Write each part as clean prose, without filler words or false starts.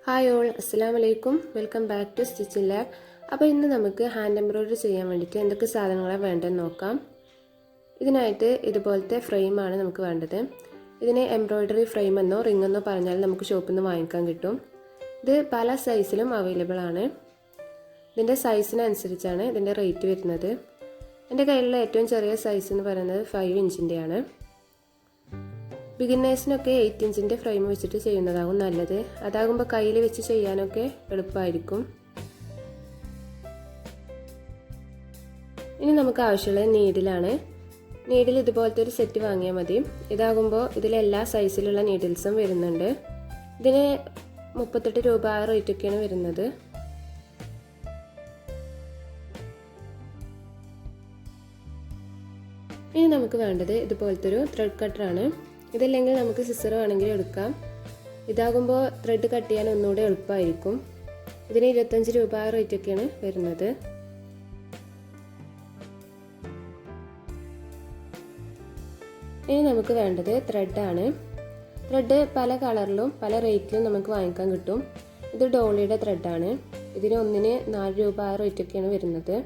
Hi all, അസ്സലാമലൈക്കും. Welcome back to stitching lab. അപ്പോൾ ഇന്ന് നമുക്ക് ഹാൻഡ് എംബ്രോയിഡറി ചെയ്യാൻ വേണ്ടിയിട്ട് എന്തൊക്കെ സാധനങ്ങളാണ് വേണ്ടതെന്ന് നോക്കാം. ഇതിനായിട്ട് ഇതുപോലത്തെ ഫ്രെയിമാണ് നമുക്ക് വേണ്ടത്. ഇതിനെ എംബ്രോയിഡറി ഫ്രെയിം എന്നോ റിംഗ് എന്നോ പറഞ്ഞാൽ നമുക്ക് ഷോപ്പിൽ നിന്ന് വാങ്ങിക്കാൻ കിട്ടും. ഇത് പല സൈസിലും അവൈലബിൾ ആണ്. ഇതിൻ്റെ സൈസിനനുസരിച്ചാണ് ഇതിൻ്റെ റേറ്റ് വരുന്നത്. എൻ്റെ കയ്യിലുള്ള ഏറ്റവും ചെറിയ സൈസ് എന്ന് പറയുന്നത് 5 ഇഞ്ചിൻ്റെയാണ്. ബിഗിനേഴ്സിനൊക്കെ 8 ഇഞ്ചിൻ്റെ ഫ്രെയിം വെച്ചിട്ട് ചെയ്യുന്നതാകും നല്ലത്. അതാകുമ്പോൾ കയ്യിൽ വെച്ച് ചെയ്യാനൊക്കെ എളുപ്പമായിരിക്കും. ഇനി നമുക്ക് ആവശ്യമുള്ളത് നീഡിലാണ്. നീഡിൽ ഇതുപോലത്തെ ഒരു സെറ്റ് വാങ്ങിയാൽ മതി. ഇതാകുമ്പോൾ ഇതിലെല്ലാ സൈസിലുള്ള നീഡിൽസും വരുന്നുണ്ട്. ഇതിന് 38 രൂപ ആ റേറ്റൊക്കെയാണ് വരുന്നത്. ഇനി നമുക്ക് വേണ്ടത് ഇതുപോലത്തെ ഒരു ത്രെഡ് കട്ടറാണ്. ഇതല്ലെങ്കിൽ നമുക്ക് സിസർ വേണമെങ്കിൽ എടുക്കാം. ഇതാകുമ്പോൾ ത്രെഡ് കട്ട് ചെയ്യാൻ ഒന്നുകൂടെ എളുപ്പമായിരിക്കും. ഇതിന് 25 രൂപ റേറ്റൊക്കെയാണ് വരുന്നത്. ഇനി നമുക്ക് വേണ്ടത് ത്രെഡാണ്. ത്രെഡ് പല കളറിലും പല റേറ്റിലും നമുക്ക് വാങ്ങിക്കാൻ കിട്ടും. ഇത് ഡോളിയുടെ ത്രെഡാണ്. ഇതിന് ഒന്നിന് 4 രൂപ റേറ്റൊക്കെയാണ് വരുന്നത്.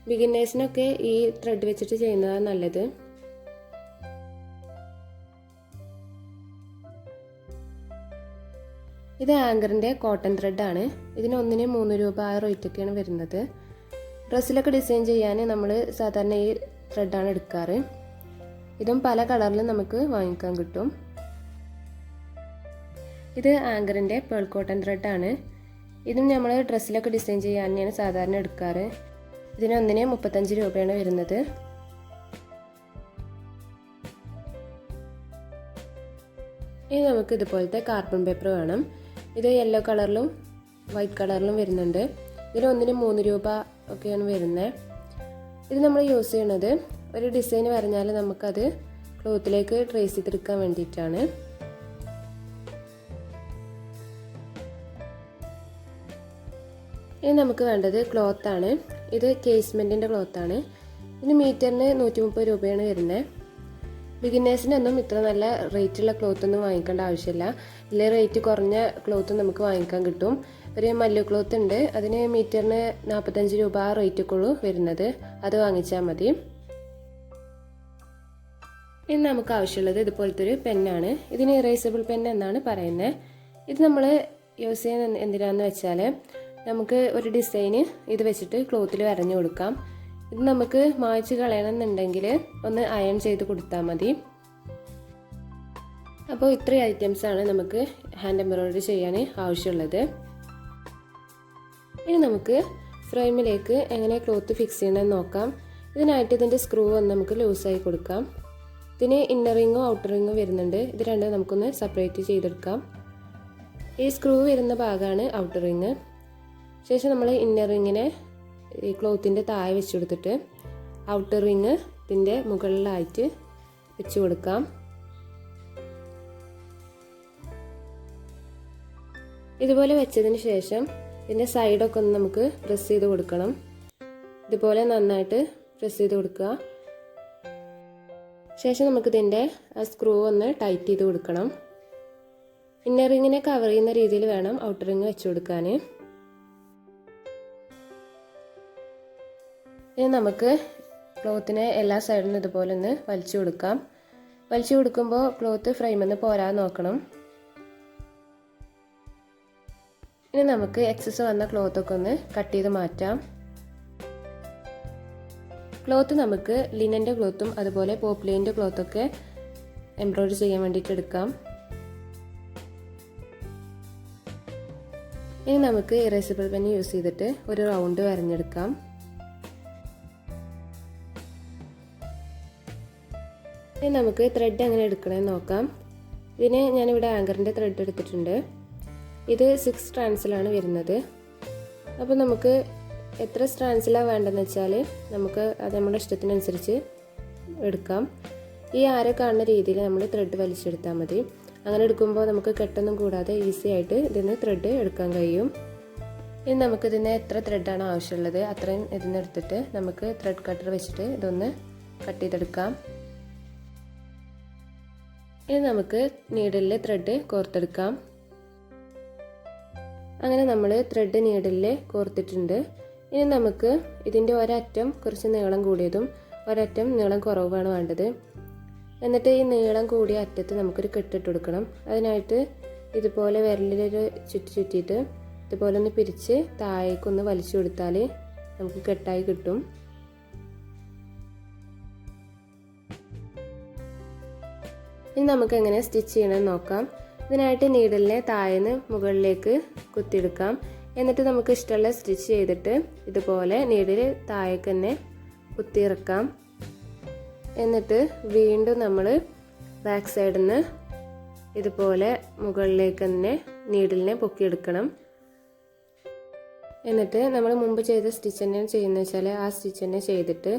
ബിഗിനേഴ്സിനൊക്കെ ഈ ത്രെഡ് വെച്ചിട്ട് ചെയ്യുന്നതാണ് നല്ലത്. ഇത് ആങ്കറിൻ്റെ കോട്ടൺ ത്രെഡാണ്. ഇതിന് ഒന്നിന് 3 രൂപ ആ റേറ്റൊക്കെയാണ് വരുന്നത്. ഡ്രസ്സിലൊക്കെ ഡിസൈൻ ചെയ്യാൻ നമ്മൾ സാധാരണ ഈ ത്രെഡാണ് എടുക്കാറ്. ഇതും പല കളറിലും നമുക്ക് വാങ്ങിക്കാൻ കിട്ടും. ഇത് ആങ്കറിൻ്റെ പേൾ കോട്ടൺ ത്രെഡാണ്. ഇതും നമ്മൾ ഡ്രസ്സിലൊക്കെ ഡിസൈൻ ചെയ്യാൻ തന്നെയാണ് സാധാരണ എടുക്കാറ്. ഇതിന് ഒന്നിന് 35 രൂപയാണ് വരുന്നത്. ഇനി നമുക്ക് ഇതുപോലത്തെ കാർബൺ പേപ്പർ വേണം. ഇത് യെല്ലോ കളറിലും വൈറ്റ് കളറിലും വരുന്നുണ്ട്. ഇതിൽ ഒന്നിന് 3 രൂപ ഒക്കെയാണ് വരുന്നത്. ഇത് നമ്മൾ യൂസ് ചെയ്യണത് ഒരു ഡിസൈൻ വരഞ്ഞാൽ നമുക്കത് ക്ലോത്തിലേക്ക് ട്രേസ് ചെയ്തെടുക്കാൻ വേണ്ടിയിട്ടാണ്. ഇനി നമുക്ക് വേണ്ടത് ക്ലോത്താണ്. ഇത് കേസ്മെൻറ്റിൻ്റെ ക്ലോത്താണ്. ഇതിന് മീറ്ററിന് 130 രൂപയാണ് വരുന്നത്. ബിഗിനേഴ്സിനൊന്നും ഇത്ര നല്ല റേറ്റുള്ള ക്ലോത്തൊന്നും വാങ്ങിക്കേണ്ട ആവശ്യമില്ല. ഇതിൽ റേറ്റ് കുറഞ്ഞ ക്ലോത്ത് നമുക്ക് വാങ്ങിക്കാൻ കിട്ടും. ഒരു മല്ലു ക്ലോത്ത് ഉണ്ട്. അതിന് മീറ്ററിന് 45 രൂപ ആ റേറ്റൊക്കെ ഉള്ളൂ വരുന്നത്. അത് വാങ്ങിച്ചാൽ മതി. ഇനി നമുക്ക് ആവശ്യമുള്ളത് ഇതുപോലത്തെ ഒരു പെന്നാണ്. ഇതിന് ഇറേസബിൾ പെൻ എന്നാണ് പറയുന്നത്. ഇത് നമ്മൾ യൂസ് ചെയ്യുന്ന എന്തിനാണെന്ന് വെച്ചാൽ നമുക്ക് ഒരു ഡിസൈന് ഇത് വെച്ചിട്ട് ക്ലോത്തിൽ വരഞ്ഞു കൊടുക്കാം. ഇത് നമുക്ക് മായ്ച്ച് കളയണമെന്നുണ്ടെങ്കിൽ ഒന്ന് അയൺ ചെയ്ത് കൊടുത്താൽ മതി. അപ്പോൾ ഇത്രയും ഐറ്റംസാണ് നമുക്ക് ഹാൻഡ് എംബ്രോയിഡറി ചെയ്യാൻ ആവശ്യമുള്ളത്. ഇനി നമുക്ക് ഫ്രെയിമിലേക്ക് എങ്ങനെ ക്ലോത്ത് ഫിക്സ് ചെയ്യണമെന്ന് നോക്കാം. ഇതിനായിട്ട് ഇതിൻ്റെ സ്ക്രൂ ഒന്ന് നമുക്ക് ലൂസായി കൊടുക്കാം. ഇതിന് ഇന്നർ റിങ്ങും ഔട്ടർ റിങ്ങും വരുന്നുണ്ട്. ഇത് രണ്ടും നമുക്കൊന്ന് സെപ്പറേറ്റ് ചെയ്തെടുക്കാം. ഈ സ്ക്രൂ വരുന്ന ഭാഗമാണ് ഔട്ടർ റിങ്. ശേഷം നമ്മൾ ഇന്നർ റിങ്ങിനെ ഈ ക്ലോത്തിൻ്റെ താഴെ വെച്ച് കൊടുത്തിട്ട് ഔട്ടർ റിങ് ഇതിൻ്റെ മുകളിലായിട്ട് വെച്ച് കൊടുക്കാം. ഇതുപോലെ വെച്ചതിന് ശേഷം ഇതിൻ്റെ സൈഡൊക്കെ ഒന്ന് നമുക്ക് പ്രസ് ചെയ്ത് കൊടുക്കണം. ഇതുപോലെ നന്നായിട്ട് പ്രസ് ചെയ്ത് കൊടുക്കുക. ശേഷം നമുക്കിതിൻ്റെ ആ സ്ക്രൂ ഒന്ന് ടൈറ്റ് ചെയ്ത് കൊടുക്കണം. ഇന്നർ റിങ്ങിനെ കവർ ചെയ്യുന്ന രീതിയിൽ വേണം ഔട്ടർ റിങ് വെച്ച് കൊടുക്കാൻ. ഇനി നമുക്ക് ക്ലോത്തിനെ എല്ലാ സൈഡിലും ഇതുപോലെ ഒന്ന് വലിച്ചു കൊടുക്കാം. വലിച്ചു കൊടുക്കുമ്പോൾ ക്ലോത്ത് ഫ്രെയിമിൽ നിന്ന് പോരാതെ നോക്കണം. ഇനി നമുക്ക് എക്സസ് വന്ന ക്ലോത്തൊക്കെ ഒന്ന് കട്ട് ചെയ്ത് മാറ്റാം. ക്ലോത്ത് നമുക്ക് ലിനൻ്റെ ക്ലോത്തും അതുപോലെ പോപ്ലിൻ്റെ ക്ലോത്തൊക്കെ എംബ്രോയിഡറി ചെയ്യാൻ വേണ്ടിയിട്ട് എടുക്കാം. ഇനി നമുക്ക് ഇറേസബിൾ പെൻ യൂസ് ചെയ്തിട്ട് ഒരു റൗണ്ട് വരഞ്ഞെടുക്കാം. ഇനി നമുക്ക് ത്രെഡ് എങ്ങനെ എടുക്കണമെന്ന് നോക്കാം. ഇതിന് ഞാനിവിടെ ആങ്കറിൻ്റെ ത്രെഡ് എടുത്തിട്ടുണ്ട്. ഇത് 6 സ്ട്രാൻഡ്സിലാണ് വരുന്നത്. അപ്പോൾ നമുക്ക് എത്ര സ്ട്രാൻഡ്സിലാണ് വേണ്ടതെന്ന് വെച്ചാൽ നമുക്ക് അത് നമ്മുടെ ഇഷ്ടത്തിനനുസരിച്ച് എടുക്കാം. ഈ ആര കാണുന്ന രീതിയിൽ നമ്മൾ ത്രെഡ് വലിച്ചെടുത്താൽ മതി. അങ്ങനെ എടുക്കുമ്പോൾ നമുക്ക് കെട്ടൊന്നും കൂടാതെ ഈസി ആയിട്ട് ഇതിന് ത്രെഡ് എടുക്കാൻ കഴിയും. ഇനി നമുക്കിതിന് എത്ര ത്രെഡാണ് ആവശ്യമുള്ളത് അത്രയും ഇതിന് എടുത്തിട്ട് നമുക്ക് ത്രെഡ് കട്ടർ വെച്ചിട്ട് ഇതൊന്ന് കട്ട് ചെയ്തെടുക്കാം. ഇനി നമുക്ക് നീഡിലിൽ ത്രെഡ് കോർത്തെടുക്കാം. അങ്ങനെ നമ്മൾ ത്രെഡ് നീഡിലിൽ കോർത്തിട്ടുണ്ട്. ഇനി നമുക്ക് ഇതിൻ്റെ ഒരറ്റം കുറച്ച് നീളം കൂടിയതും ഒരറ്റം നീളം കുറവാണ് വേണ്ടത്. എന്നിട്ട് ഈ നീളം കൂടിയ അറ്റത്ത് നമുക്കൊരു കെട്ടിട്ട് കൊടുക്കണം. അതിനായിട്ട് ഇതുപോലെ വിരലിലൊരു ചുറ്റിയിട്ട് ഇതുപോലെ ഒന്ന് പിരിച്ച് താഴേക്കൊന്ന് വലിച്ചു കൊടുത്താൽ നമുക്ക് കെട്ടായി കിട്ടും. ഇനി നമുക്ക് എങ്ങനെ സ്റ്റിച്ച് ചെയ്യണമെന്ന് നോക്കാം. ഇതിനായിട്ട് നീഡിലിനെ താഴേന്ന് മുകളിലേക്ക് കുത്തിയെടുക്കാം. എന്നിട്ട് നമുക്ക് ഇഷ്ടമുള്ള സ്റ്റിച്ച് ചെയ്തിട്ട് ഇതുപോലെ നീഡിൽ താഴേക്ക് തന്നെ കുത്തിയിറക്കാം. എന്നിട്ട് വീണ്ടും നമ്മൾ ബാക്ക് സൈഡിൽ നിന്ന് ഇതുപോലെ മുകളിലേക്ക് തന്നെ നീഡിലിനെ പൊക്കിയെടുക്കണം. എന്നിട്ട് നമ്മൾ മുമ്പ് ചെയ്ത സ്റ്റിച്ച് തന്നെയാണ് ചെയ്യുന്നത് വെച്ചാൽ ആ സ്റ്റിച്ച് തന്നെ ചെയ്തിട്ട്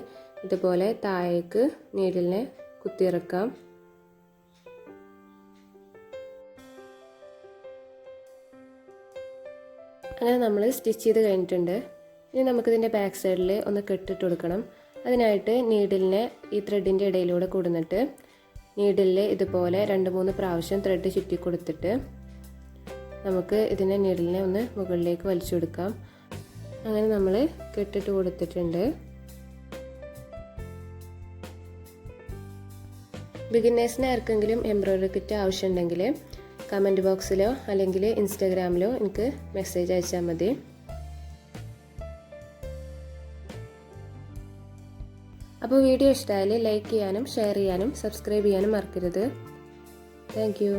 ഇതുപോലെ താഴേക്ക് നീഡിലിനെ കുത്തിയിറക്കാം. അങ്ങനെ നമ്മൾ സ്റ്റിച്ച് ചെയ്ത് കഴിഞ്ഞിട്ടുണ്ട്. ഇനി നമുക്കിതിൻ്റെ ബാക്ക് സൈഡിൽ ഒന്ന് കെട്ടിട്ട് കൊടുക്കണം. അതിനായിട്ട് നീഡിലിനെ ഈ ത്രെഡിൻ്റെ ഇടയിലൂടെ കൊടുന്നിട്ട് നീഡിലിൽ ഇതുപോലെ 2-3 പ്രാവശ്യം ത്രെഡ് ചുറ്റി കൊടുത്തിട്ട് നമുക്ക് ഇതിനെ നീഡിലിനെ ഒന്ന് മുകളിലേക്ക് വലിച്ചു കൊടുക്കാം. അങ്ങനെ നമ്മൾ കെട്ടിട്ട് കൊടുത്തിട്ടുണ്ട്. ബിഗിനേഴ്സിന് ആർക്കെങ്കിലും എംബ്രോയിഡറി കിറ്റ് ആവശ്യമുണ്ടെങ്കിൽ കമൻറ്റ് ബോക്സിലോ അല്ലെങ്കിൽ ഇൻസ്റ്റാഗ്രാമിലോ എനിക്ക് മെസ്സേജ് അയച്ചാൽ മതി. അപ്പോൾ വീഡിയോ ഇഷ്ടമായാൽ ലൈക്ക് ചെയ്യാനും ഷെയർ ചെയ്യാനും സബ്സ്ക്രൈബ് ചെയ്യാനും മറക്കരുത്. Thank you.